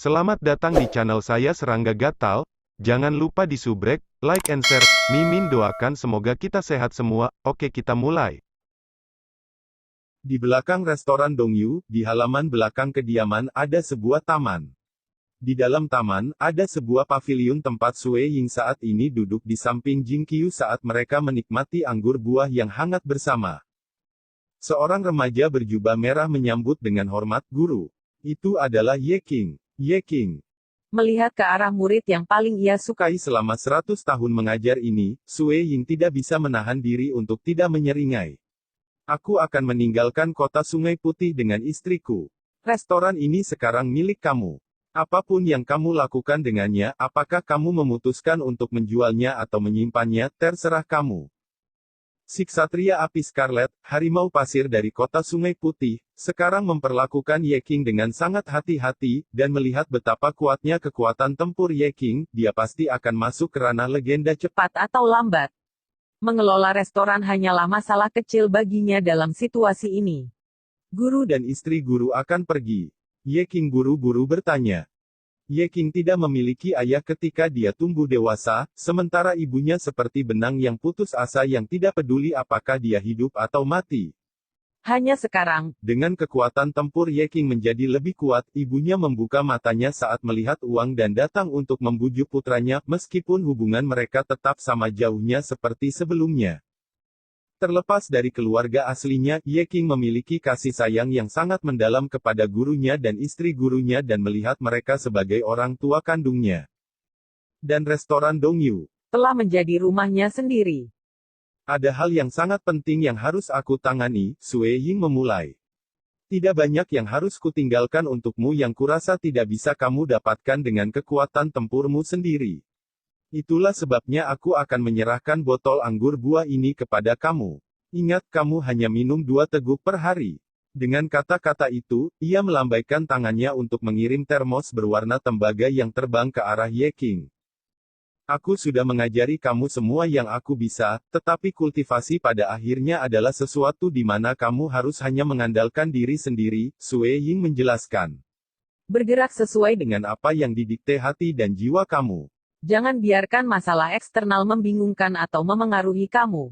Selamat datang di channel saya Serangga Gatal. Jangan lupa di subrek, like and share. Mimin doakan semoga kita sehat semua. Oke, kita mulai. Di belakang restoran Dongyu, di halaman belakang kediaman, ada sebuah taman. Di dalam taman, ada sebuah paviliun tempat Sue Ying saat ini duduk di samping Jing Qiu saat mereka menikmati anggur buah yang hangat bersama. Seorang remaja berjubah merah menyambut dengan hormat, "Guru." Itu adalah Ye Qing. Ye Qing Melihat ke arah murid yang paling ia suka. sukai selama 100 tahun mengajar ini, Sue Ying tidak bisa menahan diri untuk tidak menyeringai. "Aku akan meninggalkan kota Sungai Putih dengan istriku. Restoran ini sekarang milik kamu. Apapun yang kamu lakukan dengannya, apakah kamu memutuskan untuk menjualnya atau menyimpannya, terserah kamu." Si Ksatria Api Scarlet, harimau pasir dari kota Sungai Putih, sekarang memperlakukan Ye Qing dengan sangat hati-hati, dan melihat betapa kuatnya kekuatan tempur Ye Qing, dia pasti akan masuk ke ranah legenda cepat. Cepat atau lambat, mengelola restoran hanyalah masalah kecil baginya dalam situasi ini. Guru dan istri guru akan pergi. Ye Qing buru-buru bertanya. Ye Qing tidak memiliki ayah ketika dia tumbuh dewasa, sementara ibunya seperti benang yang putus asa yang tidak peduli apakah dia hidup atau mati. Hanya sekarang, Dengan kekuatan tempur Ye Qing menjadi lebih kuat, ibunya membuka matanya saat melihat uang dan datang untuk membujuk putranya, meskipun hubungan mereka tetap sama jauhnya seperti sebelumnya. Terlepas dari keluarga aslinya, Ye Qing memiliki kasih sayang yang sangat mendalam kepada gurunya dan istri gurunya dan melihat mereka sebagai orang tua kandungnya. Dan restoran Dongyu telah menjadi rumahnya sendiri. ada hal yang sangat penting yang harus aku tangani, Sue Ying memulai. Tidak banyak yang harus kutinggalkan untukmu yang kurasa tidak bisa kamu dapatkan dengan kekuatan tempurmu sendiri. Itulah sebabnya aku akan menyerahkan botol anggur buah ini kepada kamu. Ingat, kamu hanya minum 2 teguk per hari. Dengan kata-kata itu, ia melambaikan tangannya untuk mengirim termos berwarna tembaga yang terbang ke arah Ye Qing. "Aku sudah mengajari kamu semua yang aku bisa, tetapi kultivasi pada akhirnya adalah sesuatu di mana kamu harus hanya mengandalkan diri sendiri," Sue Ying menjelaskan. Bergerak sesuai "Dengan apa yang didikte hati dan jiwa kamu. Jangan biarkan masalah eksternal membingungkan atau memengaruhi kamu.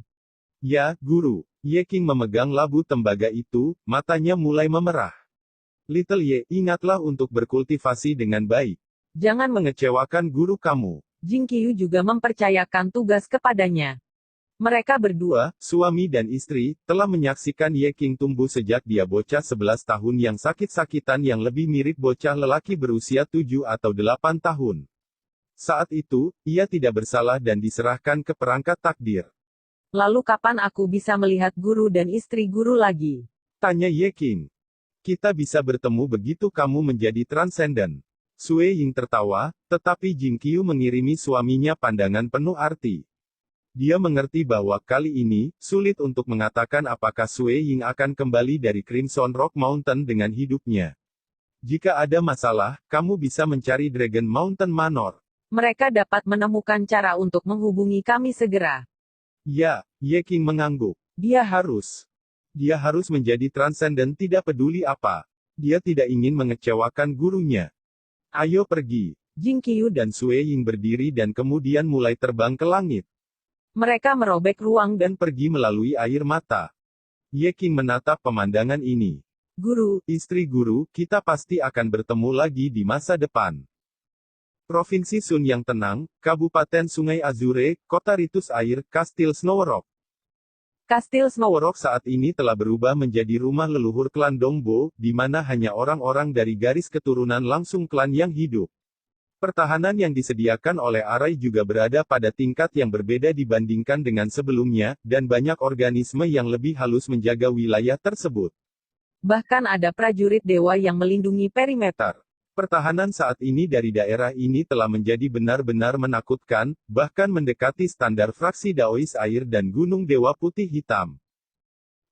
Ya, guru." Ye Qing memegang labu tembaga itu, matanya mulai memerah. "Little Ye, ingatlah untuk berkultivasi dengan baik. Jangan mengecewakan guru kamu." Jing Qiu juga mempercayakan tugas kepadanya. Mereka berdua, Suami dan istri, telah menyaksikan Ye Qing tumbuh sejak dia bocah 11 tahun yang sakit-sakitan yang lebih mirip bocah lelaki berusia 7 atau 8 tahun. Saat itu, ia tidak bersalah dan diserahkan ke perangkat takdir. lalu kapan aku bisa melihat guru dan istri guru lagi? Tanya Ye Qing. "Kita bisa bertemu begitu kamu menjadi transenden." Sue Ying tertawa, tetapi Jing Qiu mengirimi suaminya pandangan penuh arti. Dia mengerti bahwa kali ini, sulit untuk mengatakan apakah Sue Ying akan kembali dari Crimson Rock Mountain dengan hidupnya. "Jika ada masalah, kamu bisa mencari Dragon Mountain Manor." Mereka dapat menemukan cara untuk menghubungi kami segera. "Ya," Ye Qing mengangguk. Dia harus menjadi transenden tidak peduli apa. Dia tidak ingin mengecewakan gurunya. "Ayo pergi." Jing Qiu Dan Sue Ying berdiri dan kemudian mulai terbang ke langit. mereka merobek ruang Dan pergi melalui air mata. Ye Qing menatap pemandangan ini. guru. "Istri guru, kita pasti akan bertemu lagi di masa depan." Provinsi Sun yang tenang, Kabupaten Sungai Azure, Kota Ritus Air, Kastil Snow-Rock. Kastil Snow-Rock saat ini telah berubah menjadi rumah leluhur klan Dongbo, di mana hanya orang-orang dari garis keturunan langsung klan yang hidup. Pertahanan yang disediakan oleh Arai juga berada pada tingkat yang berbeda dibandingkan dengan sebelumnya, dan banyak organisme yang lebih halus menjaga wilayah tersebut. Bahkan ada prajurit dewa yang melindungi perimeter. Pertahanan saat ini dari daerah ini telah menjadi benar-benar menakutkan, bahkan mendekati standar fraksi Daois Air dan Gunung Dewa Putih Hitam.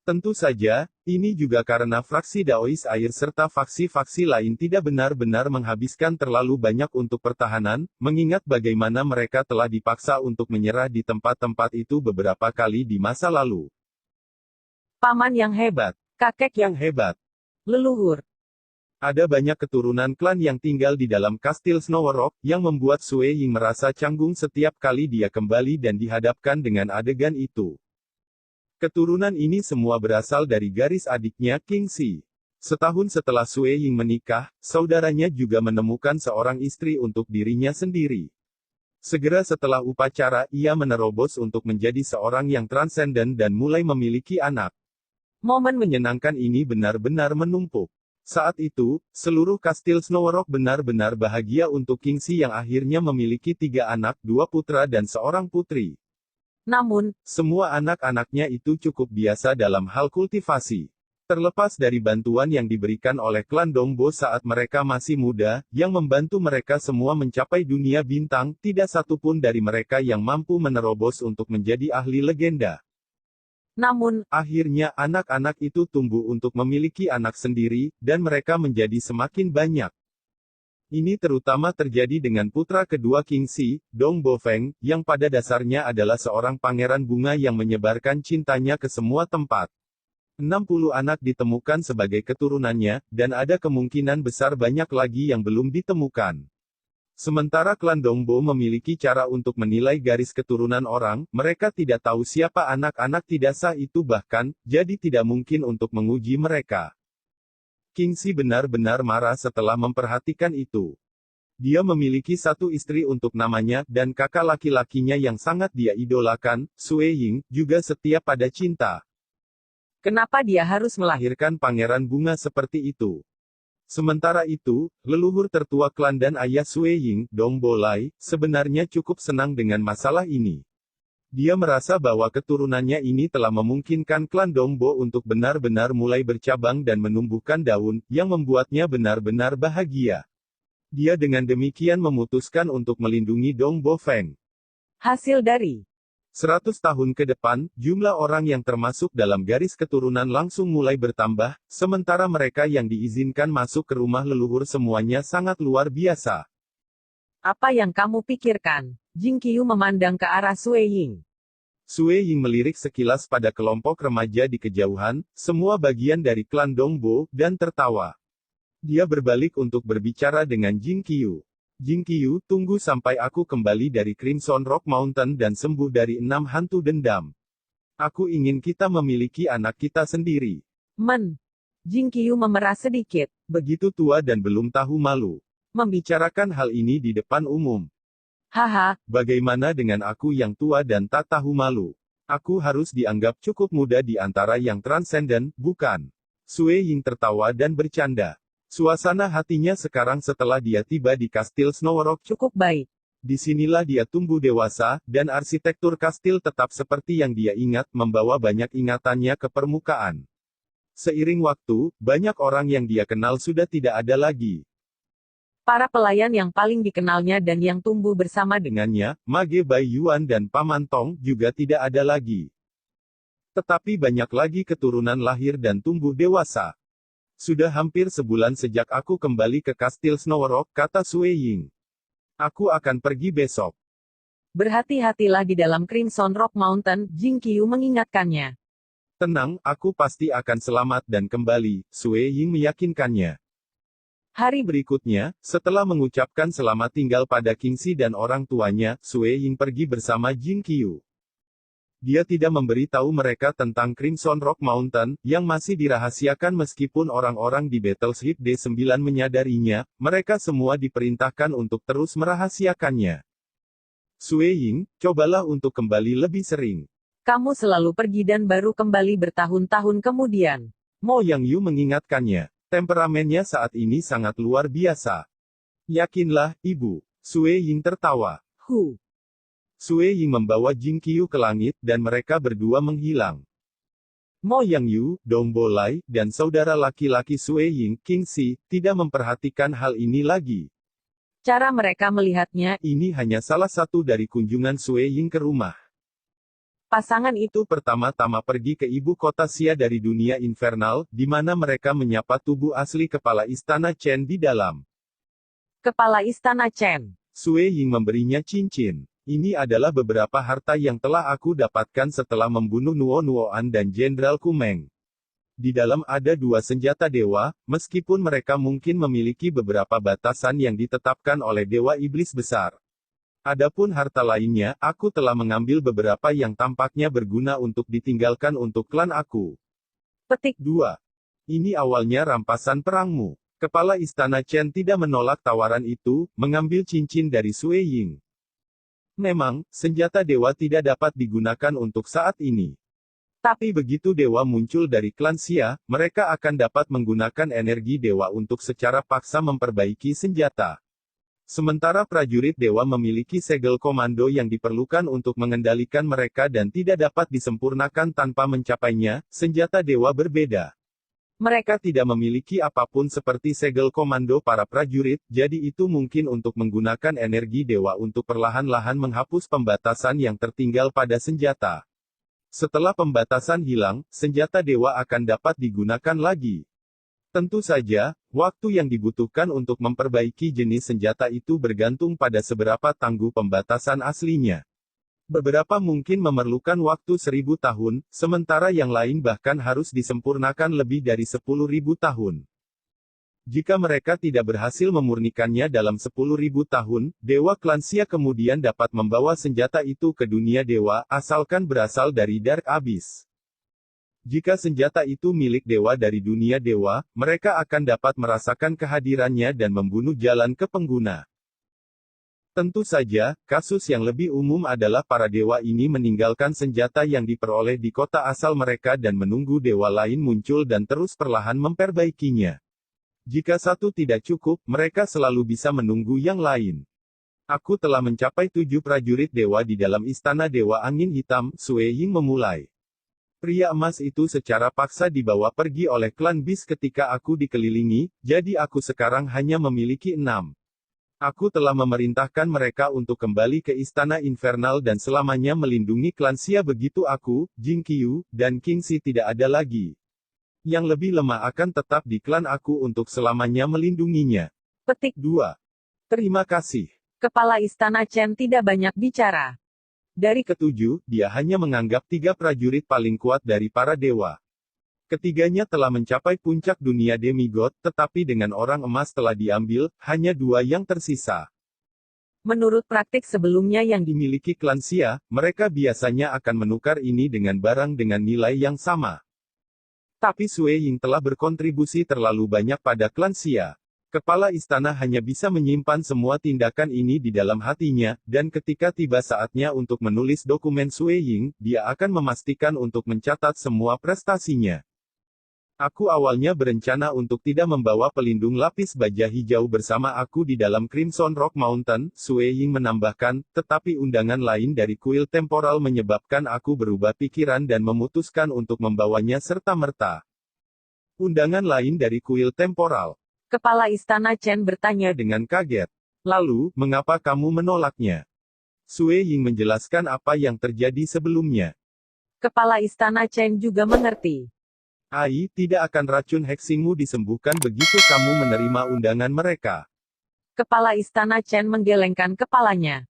Tentu saja, ini juga karena fraksi Daois Air serta faksi-faksi lain tidak benar-benar menghabiskan terlalu banyak untuk pertahanan, mengingat bagaimana mereka telah dipaksa untuk menyerah di tempat-tempat itu beberapa kali di masa lalu. Paman yang hebat, kakek Yang hebat. leluhur. Ada banyak keturunan klan yang tinggal di dalam kastil Snow Rock, yang membuat Sue Ying merasa canggung setiap kali dia kembali dan dihadapkan dengan adegan itu. Keturunan ini semua berasal dari garis adiknya, King Si. Setahun setelah Sue Ying menikah, saudaranya juga menemukan seorang istri untuk dirinya sendiri. Segera setelah upacara, ia menerobos untuk menjadi seorang yang transenden dan mulai memiliki anak. Momen menyenangkan ini benar-benar menumpuk. Saat itu, seluruh kastil Snow Rock benar-benar bahagia untuk King Si yang akhirnya memiliki 3 anak, 2 putra dan seorang putri. Namun, semua anak-anaknya itu cukup biasa dalam hal kultivasi. Terlepas dari bantuan yang diberikan oleh klan Dongbo saat mereka masih muda, yang membantu mereka semua mencapai dunia bintang, tidak satu pun dari mereka yang mampu menerobos untuk menjadi ahli legenda. Namun, akhirnya anak-anak itu tumbuh untuk memiliki anak sendiri, dan mereka menjadi semakin banyak. Ini terutama terjadi dengan putra kedua King Si, Dong Bofeng, yang pada dasarnya adalah seorang pangeran bunga yang menyebarkan cintanya ke semua tempat. 60 anak ditemukan sebagai keturunannya, dan ada kemungkinan besar banyak lagi yang belum ditemukan. Sementara klan Dongbo memiliki cara untuk menilai garis keturunan orang, mereka tidak tahu siapa anak-anak tidak sah itu bahkan, jadi tidak mungkin untuk menguji mereka. King Si benar-benar marah setelah memperhatikan itu. Dia memiliki 1 istri untuk namanya, dan kakak laki-lakinya yang sangat dia idolakan, Sue Ying, juga setia pada cinta. Kenapa dia harus melahirkan pangeran bunga seperti itu? Sementara itu, leluhur tertua klan dan ayah Sue Ying, Dong Bolai, sebenarnya cukup senang dengan masalah ini. Dia merasa bahwa keturunannya ini telah memungkinkan klan Dongbo untuk benar-benar mulai bercabang dan menumbuhkan daun, yang membuatnya benar-benar bahagia. Dia dengan demikian memutuskan untuk melindungi Dong Bofeng. Hasil dari 100 tahun ke depan, jumlah orang yang termasuk dalam garis keturunan langsung mulai bertambah, sementara mereka yang diizinkan masuk ke rumah leluhur semuanya sangat luar biasa. Apa yang kamu pikirkan? Jing Qiu memandang ke arah Sue Ying. Sue Ying melirik sekilas pada kelompok remaja di kejauhan, semua bagian dari klan Dongbo, dan tertawa. Dia berbalik untuk berbicara dengan Jing Qiu. Jing Qiu, tunggu sampai aku kembali dari Crimson Rock Mountain dan sembuh dari 6 hantu dendam. Aku ingin kita memiliki anak kita sendiri. Jing Qiu memerah sedikit. Begitu tua dan belum tahu malu. Membicarakan hal ini di depan umum. Haha, bagaimana dengan aku yang tua dan tak tahu malu? Aku harus dianggap cukup muda di antara yang transenden, bukan? Sue Ying tertawa dan bercanda. Suasana hatinya sekarang setelah dia tiba di kastil Snow Rock cukup baik. Disinilah dia tumbuh dewasa, dan arsitektur kastil tetap seperti yang dia ingat, membawa banyak ingatannya ke permukaan. Seiring waktu, banyak orang yang dia kenal sudah tidak ada lagi. Para pelayan yang paling dikenalnya dan yang tumbuh bersama dengannya, Mage Bai Yuan dan Paman Tong, juga tidak ada lagi. Tetapi banyak lagi keturunan lahir dan tumbuh dewasa. Sudah hampir sebulan sejak aku kembali ke kastil Snow Rock, kata Sue Ying. Aku akan pergi besok. Berhati-hatilah di dalam Crimson Rock Mountain, Jing Qiu mengingatkannya. Tenang, aku pasti akan selamat dan kembali, Sue Ying meyakinkannya. Hari berikutnya, setelah mengucapkan selamat tinggal pada King Si dan orang tuanya, Sue Ying pergi bersama Jing Qiu. Dia tidak memberi tahu mereka tentang Crimson Rock Mountain, yang masih dirahasiakan meskipun orang-orang di Battleship D9 menyadarinya, mereka semua diperintahkan untuk terus merahasiakannya. Sue Ying, cobalah untuk kembali lebih sering. Kamu selalu pergi dan baru kembali bertahun-tahun kemudian. Mo Yang Yu mengingatkannya. Temperamennya saat ini sangat luar biasa. Yakinlah, Ibu. Sue Ying tertawa. Sue Ying membawa Jing Qiu ke langit, dan mereka berdua menghilang. Mo Yang Yu, Dong Bolai, dan saudara laki-laki Sue Ying, King Si, tidak memperhatikan hal ini lagi. Cara mereka melihatnya, ini hanya salah satu dari kunjungan Sue Ying ke rumah. Pasangan itu pertama-tama pergi ke ibu kota Xia dari dunia infernal, di mana mereka menyapa tubuh asli kepala istana Chen di dalam. Kepala istana Chen. Sue Ying memberinya cincin. Ini adalah beberapa harta yang telah aku dapatkan setelah membunuh Nuo Nuoan dan Jenderal Kumeng. Di dalam ada dua senjata dewa, meskipun mereka mungkin memiliki beberapa batasan yang ditetapkan oleh Dewa Iblis Besar. Adapun harta lainnya, aku telah mengambil beberapa yang tampaknya berguna untuk ditinggalkan untuk klan aku. Petik 2. Ini awalnya rampasan perangmu. Kepala Istana Chen tidak menolak tawaran itu, mengambil cincin dari Sue Ying. Memang, senjata dewa tidak dapat digunakan untuk saat ini. Tapi begitu dewa muncul dari klan Xia, mereka akan dapat menggunakan energi dewa untuk secara paksa memperbaiki senjata. Sementara prajurit dewa memiliki segel komando yang diperlukan untuk mengendalikan mereka dan tidak dapat disempurnakan tanpa mencapainya, senjata dewa berbeda. Mereka tidak memiliki apapun seperti segel komando para prajurit, jadi itu mungkin untuk menggunakan energi dewa untuk perlahan-lahan menghapus pembatasan yang tertinggal pada senjata. Setelah pembatasan hilang, senjata dewa akan dapat digunakan lagi. Tentu saja, waktu yang dibutuhkan untuk memperbaiki jenis senjata itu bergantung pada seberapa tangguh pembatasan aslinya. Beberapa mungkin memerlukan waktu 1000 tahun, sementara yang lain bahkan harus disempurnakan lebih dari 10.000 tahun. Jika mereka tidak berhasil memurnikannya dalam 10.000 tahun, Dewa Klan Xia kemudian dapat membawa senjata itu ke dunia dewa, asalkan berasal dari Dark Abyss. Jika senjata itu milik dewa dari dunia dewa, mereka akan dapat merasakan kehadirannya dan membunuh jalan ke pengguna. Tentu saja, kasus yang lebih umum adalah para dewa ini meninggalkan senjata yang diperoleh di kota asal mereka dan menunggu dewa lain muncul dan terus perlahan memperbaikinya. Jika satu tidak cukup, mereka selalu bisa menunggu yang lain. Aku telah mencapai 7 prajurit dewa di dalam istana Dewa Angin Hitam, Sue Ying memulai. Pria emas itu secara paksa dibawa pergi oleh klan Beast ketika aku dikelilingi, jadi aku sekarang hanya memiliki 6. Aku telah memerintahkan mereka untuk kembali ke Istana Infernal dan selamanya melindungi klan Xia begitu aku, Jing Qiu, dan King Xi tidak ada lagi. Yang lebih lemah akan tetap di klan aku untuk selamanya melindunginya. Petik 2. Terima kasih. Kepala Istana Chen tidak banyak bicara. Dari ketujuh, dia hanya menganggap 3 prajurit paling kuat dari para dewa. Ketiganya telah mencapai puncak dunia demigod, tetapi dengan orang emas telah diambil, hanya 2 yang tersisa. Menurut praktik sebelumnya yang Dimiliki klan Xia, mereka biasanya akan menukar ini dengan barang dengan nilai yang sama. Tapi Sue Ying telah berkontribusi terlalu banyak pada klan Xia. Kepala istana hanya bisa menyimpan semua tindakan ini di dalam hatinya, dan ketika tiba saatnya untuk menulis dokumen Sue Ying, dia akan memastikan untuk mencatat semua prestasinya. Aku awalnya berencana untuk tidak membawa pelindung lapis baja hijau bersama aku di dalam Crimson Rock Mountain, Sue Ying menambahkan, tetapi undangan lain dari kuil temporal menyebabkan aku berubah pikiran dan memutuskan untuk membawanya serta-merta. Undangan lain dari kuil temporal. Kepala Istana Chen bertanya Dengan kaget. Lalu, mengapa kamu menolaknya? Sue Ying menjelaskan apa yang terjadi sebelumnya. Kepala Istana Chen juga mengerti. Ai, tidak akan racun heksingmu disembuhkan begitu kamu menerima undangan mereka. Kepala Istana Chen menggelengkan kepalanya.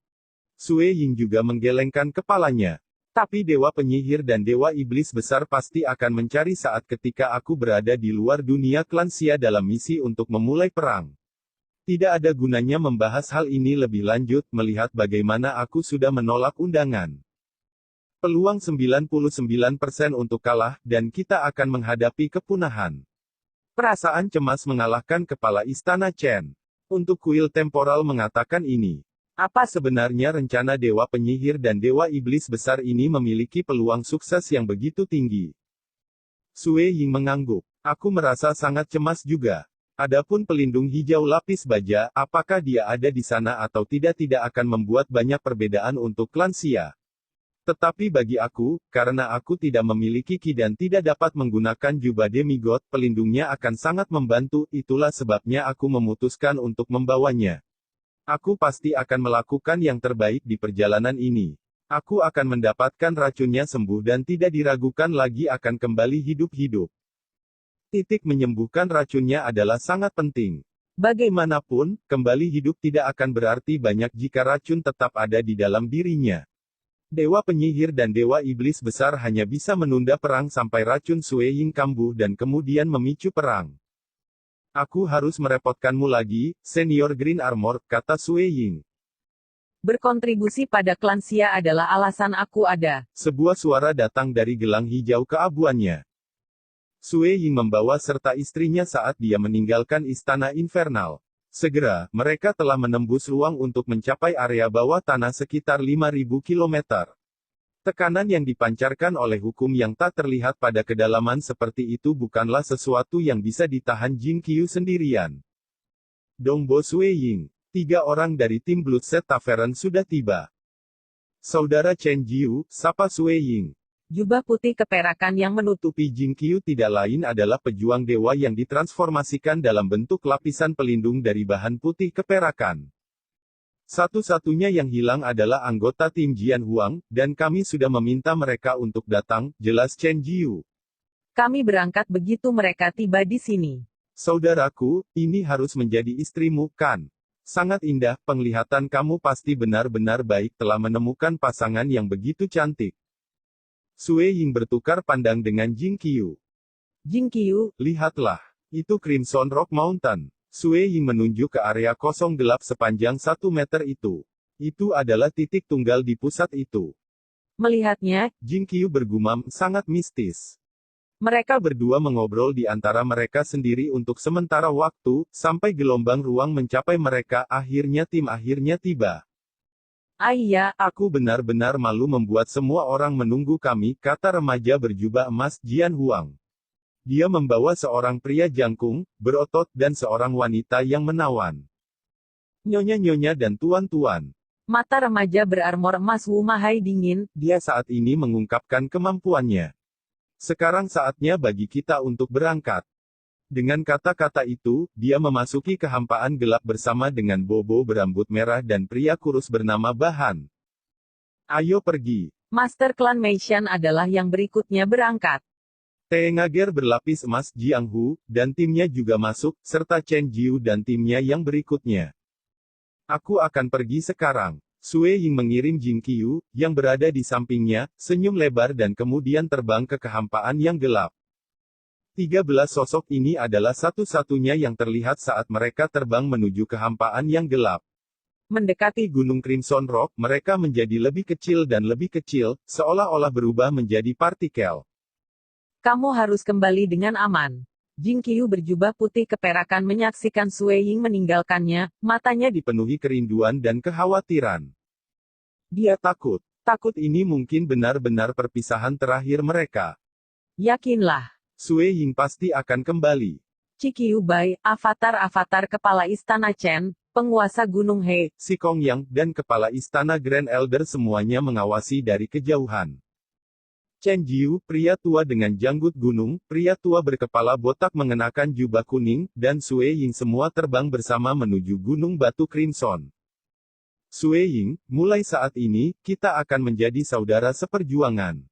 Sue Ying juga menggelengkan kepalanya. Tapi Dewa Penyihir dan Dewa Iblis Besar pasti akan mencari saat ketika aku berada di luar dunia klan Xia dalam misi untuk memulai perang. Tidak ada gunanya membahas hal ini lebih lanjut, melihat bagaimana aku sudah menolak undangan. Peluang 99% untuk kalah, dan kita akan menghadapi kepunahan. Perasaan cemas mengalahkan kepala Istana Chen. Untuk kuil temporal mengatakan ini. Apa sebenarnya rencana Dewa Penyihir dan Dewa Iblis Besar ini memiliki peluang sukses yang begitu tinggi? Sue Ying mengangguk. Aku merasa sangat cemas juga. Adapun pelindung hijau lapis baja, apakah dia ada di sana atau tidak akan membuat banyak perbedaan untuk klan Xia. Tetapi bagi aku, karena aku tidak memiliki ki dan tidak dapat menggunakan jubah demigod, pelindungnya akan sangat membantu, itulah sebabnya aku memutuskan untuk membawanya. Aku pasti akan melakukan yang terbaik di perjalanan ini. Aku akan mendapatkan racunnya sembuh dan tidak diragukan lagi akan kembali hidup-hidup. Menyembuhkan racunnya adalah sangat penting. Bagaimanapun, kembali hidup tidak akan berarti banyak jika racun tetap ada di dalam dirinya. Dewa penyihir dan dewa iblis besar hanya bisa menunda perang sampai racun Sue Ying kambuh dan kemudian memicu perang. Aku harus merepotkanmu lagi, Senior Green Armor, kata Sue Ying. Berkontribusi pada klan Xia adalah alasan aku ada. Sebuah suara datang dari gelang hijau keabuannya. Sue Ying membawa serta istrinya saat dia meninggalkan Istana Infernal. Segera, mereka telah menembus ruang untuk mencapai area bawah tanah sekitar 5.000 km. Tekanan yang dipancarkan oleh hukum yang tak terlihat pada kedalaman seperti itu bukanlah sesuatu yang bisa ditahan Jin Qiu sendirian. Dongbo Sue Ying. 3 orang dari tim Bloodset Tavern sudah tiba. Saudara Chen Jiu, sapa Sue Ying. Jubah putih keperakan yang Menutupi Jin Qiu tidak lain adalah pejuang dewa yang ditransformasikan dalam bentuk lapisan pelindung dari bahan putih keperakan. Satu-satunya yang hilang adalah anggota tim Jian Huang, dan kami sudah meminta mereka untuk datang, jelas Chen Jiu. Kami berangkat begitu mereka tiba di sini. Saudaraku, ini harus menjadi istrimu, kan? Sangat indah, penglihatan kamu pasti benar-benar baik telah menemukan pasangan yang begitu cantik. Sue Ying bertukar pandang dengan Jin Qiu. Jin Qiu, Lihatlah, itu Crimson Rock Mountain. Sue Ying menunjuk ke area kosong gelap sepanjang 1 meter itu. Itu adalah titik tunggal di pusat itu. Melihatnya, Jin Qiu bergumam, sangat mistis. Mereka berdua mengobrol di antara mereka sendiri untuk sementara waktu, sampai gelombang ruang mencapai mereka, akhirnya tiba. Iya, Aku benar-benar malu membuat semua orang menunggu kami, kata remaja berjubah emas Jian Huang. Dia membawa seorang pria jangkung, berotot dan seorang wanita yang menawan. Nyonya-nyonya dan tuan-tuan. mata remaja berarmor emas Wu Mahai dingin. Dia saat ini mengungkapkan kemampuannya. Sekarang saatnya bagi kita untuk berangkat. Dengan kata-kata itu, dia memasuki kehampaan gelap bersama dengan Bobo berambut merah dan pria kurus bernama Bahan. Ayo pergi. Master klan Meishan adalah yang berikutnya berangkat. Tengager berlapis emas Jiang Hu, dan timnya juga masuk, serta Chen Jiu dan timnya yang berikutnya. Aku akan pergi sekarang. Sue Ying mengirim Jin Qiu, yang berada di sampingnya, senyum lebar dan kemudian terbang ke kehampaan yang gelap. 13 sosok ini adalah satu-satunya yang terlihat saat mereka terbang menuju kehampaan yang gelap. Mendekati Gunung Crimson Rock, mereka menjadi lebih kecil dan lebih kecil, seolah-olah berubah menjadi partikel. Kamu harus kembali dengan aman. Jin Qiu berjubah putih keperakan menyaksikan Sue Ying meninggalkannya, matanya Dipenuhi kerinduan dan kekhawatiran. Dia takut. Takut ini mungkin benar-benar perpisahan terakhir mereka. yakinlah. Sue Ying pasti akan kembali. Cikiu Bai, avatar-avatar kepala istana Chen, penguasa Gunung He, Si Kong Yang, dan kepala istana Grand Elder semuanya mengawasi dari kejauhan. Chen Jiu, pria tua dengan janggut gunung, pria tua berkepala botak mengenakan jubah kuning, dan Sue Ying semua terbang bersama menuju Gunung Batu Crimson. Sue Ying, mulai saat ini, kita akan menjadi saudara seperjuangan.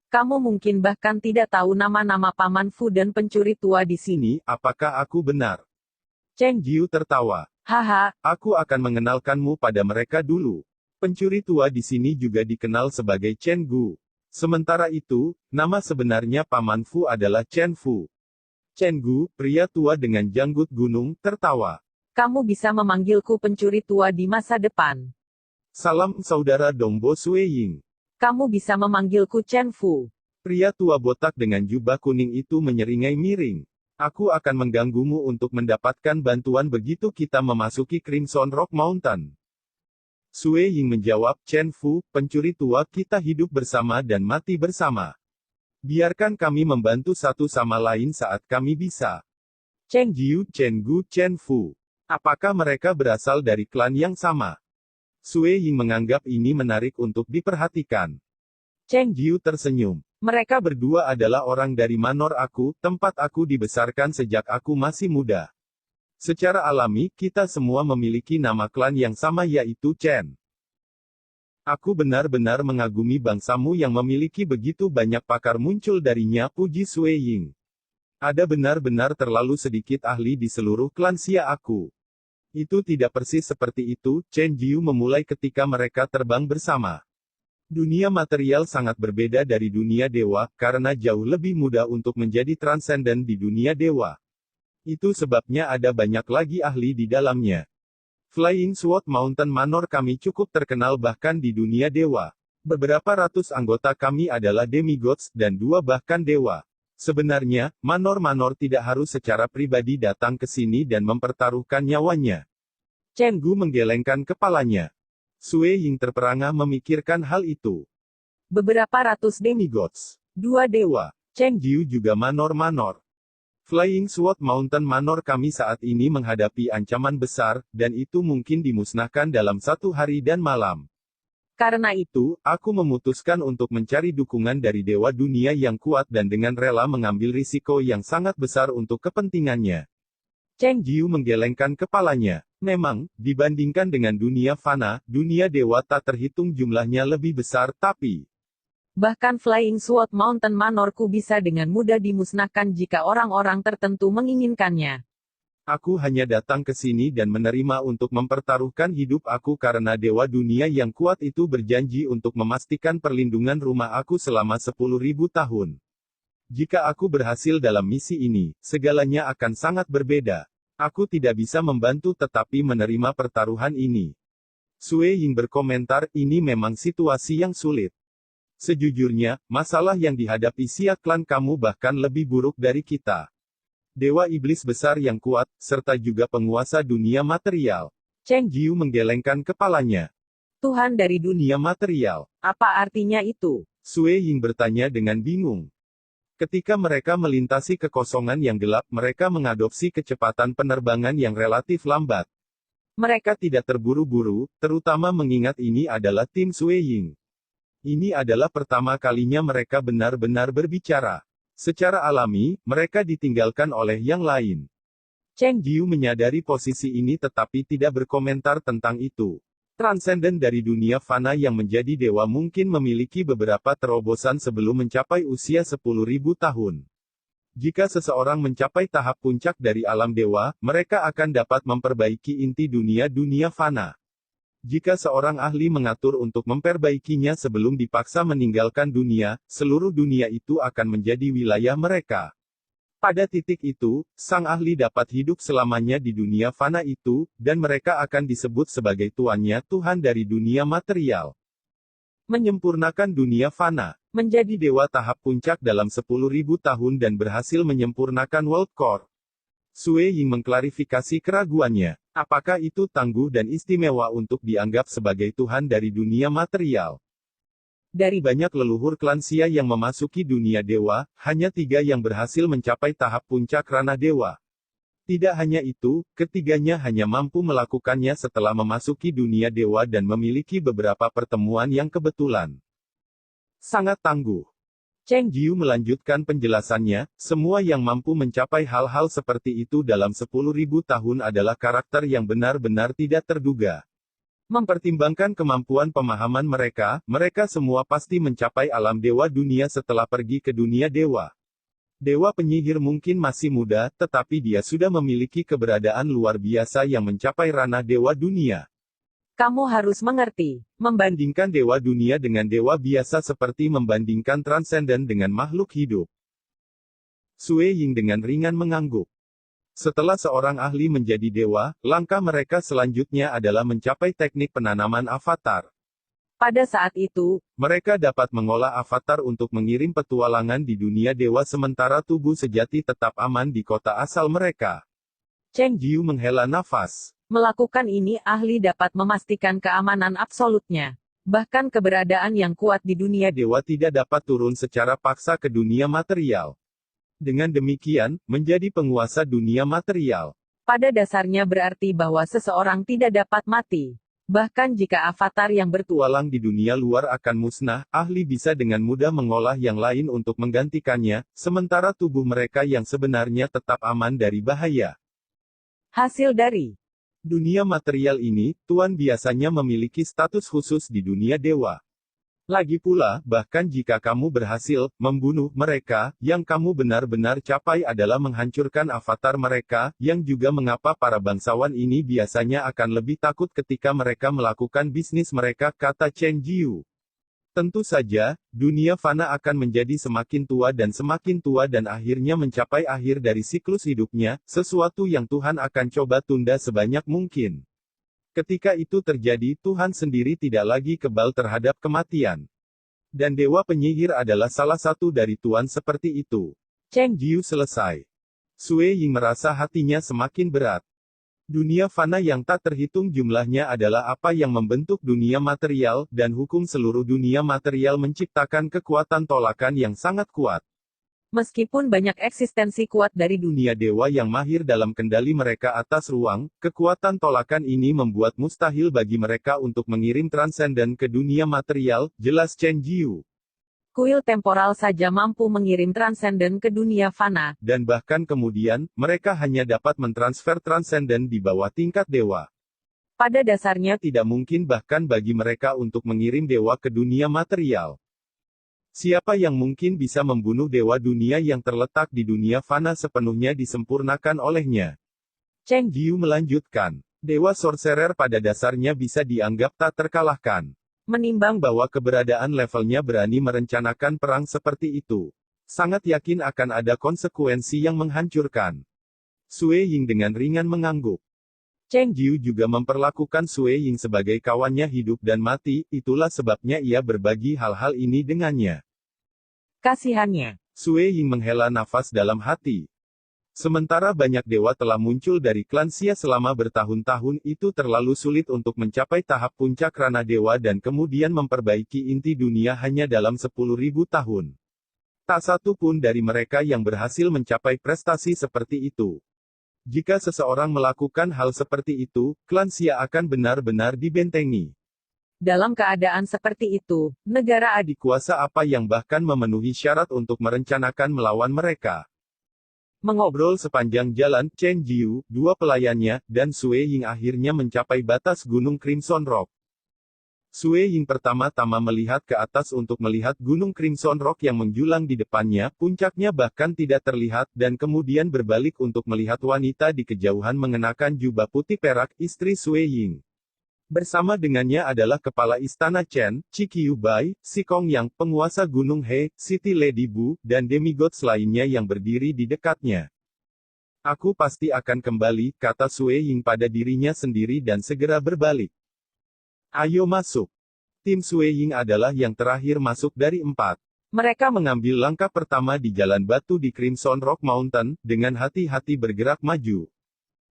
Kamu mungkin bahkan tidak tahu nama-nama Paman Fu dan pencuri tua di sini. Apakah aku benar? Chen Jiu tertawa. Haha, Aku akan mengenalkanmu pada mereka dulu. Pencuri tua di sini juga dikenal sebagai Chen Gu. Sementara itu, nama sebenarnya Paman Fu adalah Chen Fu. Chen Gu, pria tua dengan janggut gunung, tertawa. kamu bisa memanggilku pencuri tua di masa depan. Salam saudara Dongbo Sue Ying. Kamu bisa memanggilku Chen Fu. Pria tua botak dengan jubah kuning itu menyeringai miring. Aku akan mengganggumu untuk mendapatkan bantuan begitu kita memasuki Crimson Rock Mountain. Sue Ying menjawab, Chen Fu, pencuri tua, kita hidup bersama dan mati bersama. Biarkan kami membantu satu sama lain saat kami bisa. Chen Jiu, Chen Gu, Chen Fu. Apakah mereka berasal dari klan yang sama? Sue Ying menganggap ini menarik untuk diperhatikan. Chen Jiu tersenyum. Mereka berdua adalah orang dari Manor aku, tempat aku dibesarkan sejak aku masih muda. Secara alami, kita semua memiliki nama klan yang sama yaitu Chen. Aku benar-benar mengagumi bangsamu yang memiliki begitu banyak pakar muncul darinya, puji Sue Ying. Ada benar-benar terlalu sedikit ahli di seluruh klan Xia aku. Itu tidak persis seperti itu, Chen Jiu memulai ketika mereka terbang bersama. Dunia material sangat berbeda dari dunia dewa, karena jauh lebih mudah untuk menjadi transenden di dunia dewa. Itu sebabnya ada banyak lagi ahli di dalamnya. Flying Sword Mountain Manor kami cukup terkenal bahkan di dunia dewa. Beberapa ratus anggota kami adalah demigods, dan 2 bahkan dewa. Sebenarnya, manor-manor tidak harus secara pribadi datang ke sini dan mempertaruhkan nyawanya. Chen Gu menggelengkan kepalanya. Sue Ying terperangah memikirkan hal itu. Beberapa ratus Demigods. 2 dewa. Chen Jiu juga manor-manor. Flying Sword Mountain Manor kami saat ini menghadapi ancaman besar, dan itu mungkin dimusnahkan dalam 1 hari dan malam. Karena itu, Aku memutuskan untuk mencari dukungan dari dewa dunia yang kuat dan dengan rela mengambil risiko yang sangat besar untuk kepentingannya. Chen Jiu menggelengkan kepalanya. Memang, dibandingkan dengan dunia fana, dunia dewa tak terhitung jumlahnya lebih besar, tapi bahkan Flying Sword Mountain Manorku bisa dengan mudah dimusnahkan jika orang-orang tertentu menginginkannya. aku hanya datang ke sini dan menerima untuk mempertaruhkan hidup aku karena dewa dunia yang kuat itu berjanji untuk memastikan perlindungan rumah aku selama 10.000 tahun. Jika aku berhasil dalam misi ini, segalanya akan sangat berbeda. Aku tidak bisa membantu tetapi menerima pertaruhan ini. Sue Ying berkomentar, ini memang situasi yang sulit. Sejujurnya, masalah yang dihadapi Xia Klan kamu bahkan lebih buruk dari kita. Dewa iblis besar yang kuat, serta juga penguasa dunia material. Chen Jiu menggelengkan kepalanya. Tuhan dari dunia, Dunia material. apa artinya itu? Sue Ying bertanya dengan bingung. Ketika mereka melintasi kekosongan yang gelap, mereka mengadopsi kecepatan penerbangan yang relatif lambat. Mereka tidak terburu-buru, terutama mengingat ini adalah tim Sue Ying. Ini adalah pertama kalinya mereka benar-benar berbicara. Secara alami, mereka ditinggalkan oleh yang lain. Chen Jiu menyadari posisi ini tetapi tidak berkomentar tentang itu. Transenden dari dunia fana yang menjadi dewa mungkin memiliki beberapa terobosan sebelum mencapai usia 10.000 tahun. Jika seseorang mencapai tahap puncak dari alam dewa, mereka akan dapat memperbaiki inti dunia fana. Jika seorang ahli mengatur untuk memperbaikinya sebelum dipaksa meninggalkan dunia, seluruh dunia itu akan menjadi wilayah mereka. Pada titik itu, sang ahli dapat hidup selamanya di dunia fana itu, dan mereka akan disebut sebagai tuannya, Tuhan dari dunia material. Menyempurnakan dunia fana. Menjadi dewa tahap puncak dalam 10.000 tahun dan berhasil menyempurnakan World Core. Sue Ying mengklarifikasi keraguannya. Apakah itu tangguh dan istimewa untuk dianggap sebagai Tuhan dari dunia material? Dari banyak leluhur klan Xia yang memasuki dunia dewa, hanya 3 yang berhasil mencapai tahap puncak ranah dewa. Tidak hanya itu, ketiganya hanya mampu melakukannya setelah memasuki dunia dewa dan memiliki beberapa pertemuan yang kebetulan. Sangat tangguh. Chen Jiu melanjutkan penjelasannya, semua yang mampu mencapai hal-hal seperti itu dalam 10.000 tahun adalah karakter yang benar-benar tidak terduga. Mempertimbangkan kemampuan pemahaman mereka, mereka semua pasti mencapai alam dewa dunia setelah pergi ke dunia dewa. Dewa penyihir mungkin masih muda, tetapi dia sudah memiliki keberadaan luar biasa yang mencapai ranah dewa dunia. Kamu harus mengerti. Membandingkan dewa dunia dengan dewa biasa seperti membandingkan transenden dengan makhluk hidup. Sue Ying dengan ringan mengangguk. Setelah seorang ahli menjadi dewa, langkah mereka selanjutnya adalah mencapai teknik penanaman avatar. Pada saat itu, Mereka dapat mengolah avatar untuk mengirim petualangan di dunia dewa sementara tubuh sejati tetap aman di kota asal mereka. Chen Jiu menghela nafas. melakukan ini ahli dapat memastikan keamanan absolutnya. Bahkan keberadaan yang kuat di dunia Dewa tidak dapat turun secara paksa ke dunia material. Dengan demikian, menjadi penguasa dunia material. pada dasarnya berarti bahwa seseorang tidak dapat mati. Bahkan jika avatar yang Tualang di dunia luar akan musnah, ahli bisa dengan mudah mengolah yang lain untuk menggantikannya, sementara tubuh mereka yang sebenarnya tetap aman dari bahaya. hasil dari Dunia material ini, Tuan biasanya memiliki status khusus di dunia dewa. Lagi pula, bahkan jika kamu berhasil membunuh mereka, yang kamu benar-benar capai adalah menghancurkan avatar mereka, yang juga mengapa para bangsawan ini biasanya akan lebih takut ketika mereka melakukan bisnis mereka, kata Chen Jiu. Tentu saja, dunia fana akan menjadi semakin tua dan akhirnya mencapai akhir dari siklus hidupnya, sesuatu yang Tuhan akan coba tunda sebanyak mungkin. Ketika itu terjadi, Tuhan sendiri tidak lagi kebal terhadap kematian. Dan Dewa Penyihir adalah salah satu dari Tuhan seperti itu. Cheng Jiu selesai. Sue Ying merasa hatinya semakin berat. Dunia fana yang tak terhitung jumlahnya adalah apa yang membentuk dunia material, dan hukum seluruh dunia material menciptakan kekuatan tolakan yang sangat kuat. Meskipun banyak eksistensi kuat dari Dunia dewa yang mahir dalam kendali mereka atas ruang, kekuatan tolakan ini membuat mustahil bagi mereka untuk mengirim transenden ke dunia material, jelas Chen Jiu. kuil temporal saja mampu mengirim transenden ke dunia fana. Dan bahkan kemudian, mereka hanya dapat mentransfer transenden di bawah tingkat dewa. Pada dasarnya, Tidak mungkin bahkan bagi mereka untuk mengirim dewa ke dunia material. Siapa yang mungkin bisa membunuh dewa dunia yang terletak di dunia fana sepenuhnya disempurnakan olehnya? Cheng Jiu melanjutkan. Dewa sorcerer pada dasarnya bisa dianggap tak terkalahkan. menimbang Bahwa keberadaan levelnya berani merencanakan perang seperti itu. Sangat yakin akan ada konsekuensi yang menghancurkan. Sue Ying dengan ringan mengangguk. Cheng Jiu juga memperlakukan Sue Ying sebagai kawannya hidup dan mati, itulah sebabnya ia berbagi hal-hal ini dengannya. kasihannya. Sue Ying menghela nafas dalam hati. Sementara banyak dewa telah muncul dari klan Xia selama bertahun-tahun, itu terlalu sulit untuk mencapai tahap puncak Rana Dewa dan kemudian memperbaiki inti dunia hanya dalam 10.000 tahun. Tak satu pun dari mereka yang berhasil mencapai prestasi seperti itu. Jika seseorang melakukan hal seperti itu, klan Xia akan benar-benar dibentengi. Dalam keadaan seperti itu, negara adik Kuasa apa yang bahkan memenuhi syarat untuk merencanakan melawan mereka? Mengobrol sepanjang jalan, Chen Jiu, dua pelayannya, dan Sue Ying akhirnya mencapai batas Gunung Crimson Rock. Sue Ying pertama-tama melihat ke atas untuk melihat Gunung Crimson Rock yang menjulang di depannya, puncaknya bahkan tidak terlihat, dan kemudian berbalik untuk melihat wanita di kejauhan mengenakan jubah putih perak, istri Sue Ying. Bersama dengannya adalah Kepala Istana Chen, Qiqiu Bai, Sikong Yang, penguasa Gunung He, Siti Lady Bu, dan demigods lainnya yang berdiri di dekatnya. Aku pasti akan kembali, kata Sue Ying pada dirinya sendiri dan segera berbalik. Ayo masuk. Tim Sue Ying adalah yang terakhir masuk dari 4. Mereka mengambil langkah pertama di jalan batu di Crimson Rock Mountain, dengan hati-hati bergerak maju.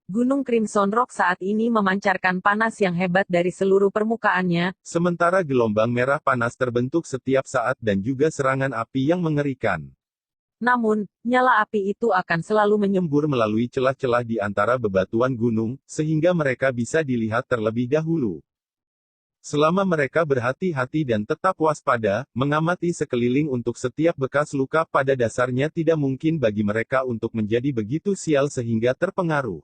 Gunung Crimson Rock saat ini memancarkan panas yang hebat dari seluruh permukaannya, Sementara gelombang merah panas terbentuk setiap saat dan juga serangan api yang mengerikan. namun, nyala api itu akan selalu Menyembur melalui celah-celah di antara bebatuan gunung, sehingga mereka bisa dilihat terlebih dahulu. Selama mereka berhati-hati dan tetap waspada, mengamati sekeliling untuk setiap bekas luka pada dasarnya tidak mungkin bagi mereka untuk menjadi begitu sial sehingga terpengaruh.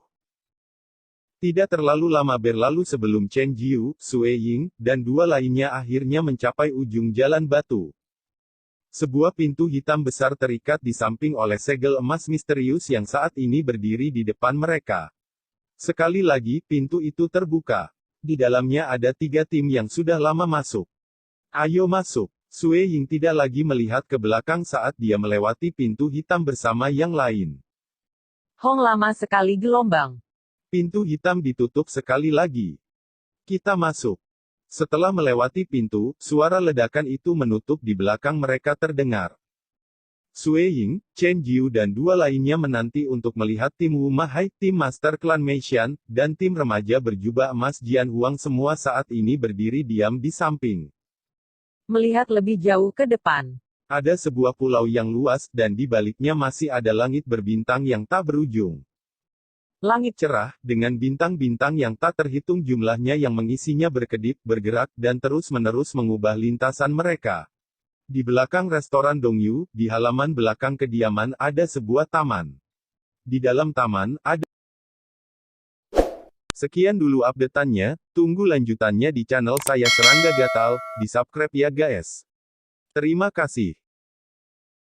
Tidak terlalu lama berlalu sebelum Chen Jiu, Sue Ying, dan dua lainnya akhirnya mencapai ujung jalan batu. Sebuah pintu hitam besar terikat di samping oleh segel emas misterius yang saat ini berdiri di depan mereka. Sekali lagi, pintu itu terbuka. Di dalamnya ada 3 tim yang sudah lama masuk. Ayo masuk. Sue Ying tidak lagi melihat ke belakang saat dia melewati pintu hitam bersama yang lain. Hong lama sekali gelombang. Pintu hitam ditutup sekali lagi. Kita masuk. Setelah melewati pintu, suara ledakan itu menutup di belakang mereka terdengar. Sue Ying, Chen Jiu dan dua lainnya menanti untuk melihat tim Wu Mahai, tim Master Klan Meishan, dan tim remaja berjubah emas Jian Huang semua saat ini berdiri diam di samping. Melihat lebih jauh ke depan. Ada sebuah pulau yang luas, dan di baliknya masih ada langit berbintang yang tak berujung. Langit cerah, dengan bintang-bintang yang tak terhitung jumlahnya yang mengisinya berkedip, bergerak, dan terus-menerus mengubah lintasan mereka. Di belakang restoran Dongyu, di halaman belakang kediaman, ada sebuah taman. Di dalam taman, ada... Sekian dulu update-annya, tunggu lanjutannya di channel saya Serangga Gatal, di subscribe ya guys. Terima kasih.